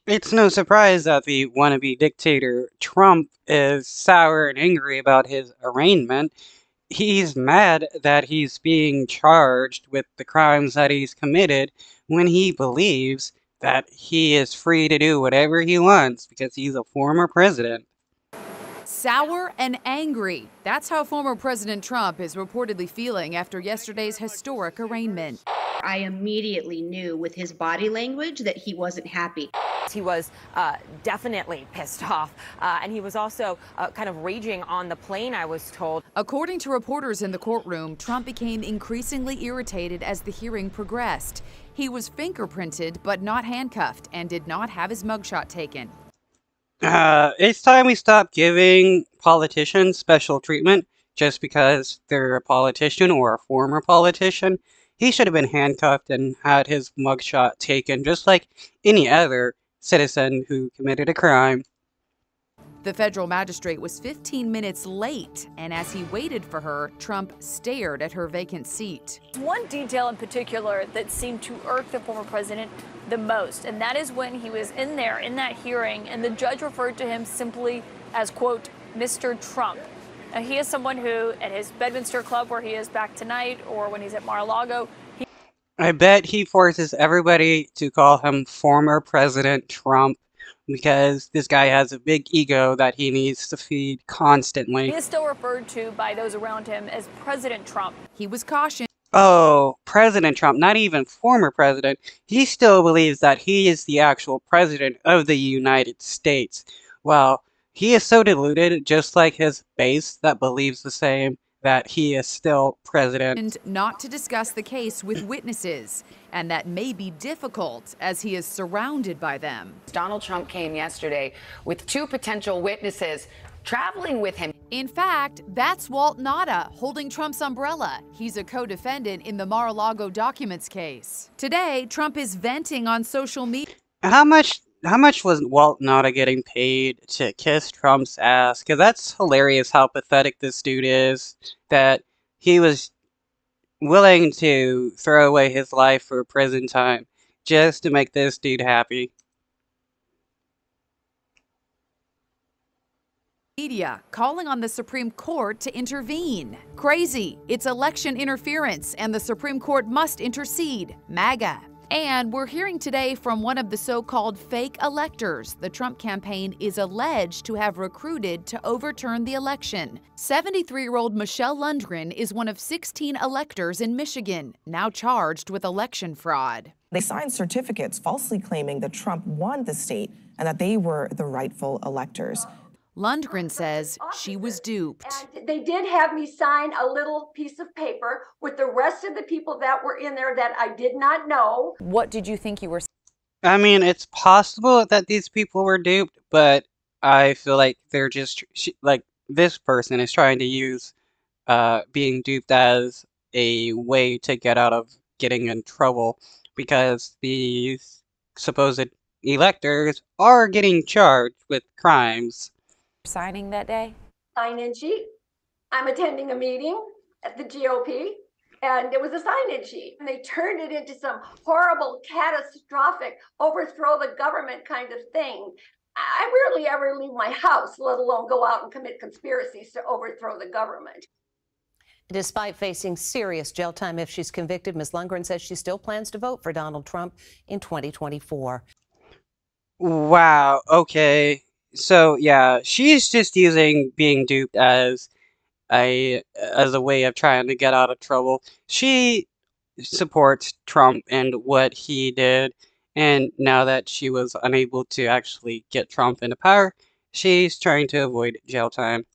It's no surprise that the wannabe dictator Trump is sour and angry about his arraignment. He's mad that he's being charged with the crimes that he's committed when he believes that he is free to do whatever he wants because he's a former president. Sour and angry. That's how former President Trump is reportedly feeling after yesterday's historic arraignment. I immediately knew with his body language that he wasn't happy. He was definitely pissed off, and he was also kind of raging on the plane, I was told. According to reporters in the courtroom, Trump became increasingly irritated as the hearing progressed. He was fingerprinted but not handcuffed and did not have his mugshot taken. It's time we stop giving politicians special treatment just because they're a politician or a former politician. He should have been handcuffed and had his mugshot taken just like any other citizen who committed a crime. The federal magistrate was 15 minutes late, and as he waited for her, Trump stared at her vacant seat. One detail in particular that seemed to irk the former president the most, and that is when he was in there in that hearing and the judge referred to him simply as, quote, Mr. Trump. Now, he is someone who, at his Bedminster Club where he is back tonight or when he's at Mar-a-Lago, I bet he forces everybody to call him former President Trump because this guy has a big ego that he needs to feed constantly. he is still referred to by those around him as President Trump. He was cautioned. Oh, President Trump, not even former president. He still believes that he is the actual president of the United States. Well, he is so deluded, just like his base that believes the same, that he is still president. Not to discuss the case with witnesses, and that may be difficult as he is surrounded by them. Donald Trump came yesterday with two potential witnesses traveling with him. In fact, that's Walt Nauta holding Trump's umbrella. He's a co-defendant in the Mar-a-Lago documents case. Today, Trump is venting on social media. How much was Walt Nauta getting paid to kiss Trump's ass? Because that's hilarious how pathetic this dude is, that he was willing to throw away his life for prison time just to make this dude happy. Calling on the Supreme Court to intervene. Crazy. It's election interference, and the Supreme Court must intercede. MAGA. And we're hearing today from one of the so-called fake electors the Trump campaign is alleged to have recruited to overturn the election. 73-year-old Michelle Lundgren is one of 16 electors in Michigan, now charged with election fraud. They signed certificates falsely claiming that Trump won the state and that they were the rightful electors. Lundgren says she was duped. And they did have me sign a little piece of paper with the rest of the people that were in there that I did not know. What did you think you were? I mean, it's possible that these people were duped, but I feel like they're just, like, this person is trying to use being duped as a way to get out of getting in trouble because these supposed electors are getting charged with crimes. Signing that day? Sign-in sheet. I'm attending a meeting at the GOP, and there was a sign-in sheet. And they turned it into some horrible, catastrophic, overthrow the government kind of thing. I rarely ever leave my house, let alone go out and commit conspiracies to overthrow the government. Despite facing serious jail time if she's convicted, Ms. Lundgren says she still plans to vote for Donald Trump in 2024. Wow, okay. So yeah, she's just using being duped as a way of trying to get out of trouble. She supports Trump and what he did, and now that she was unable to actually get Trump into power, she's trying to avoid jail time.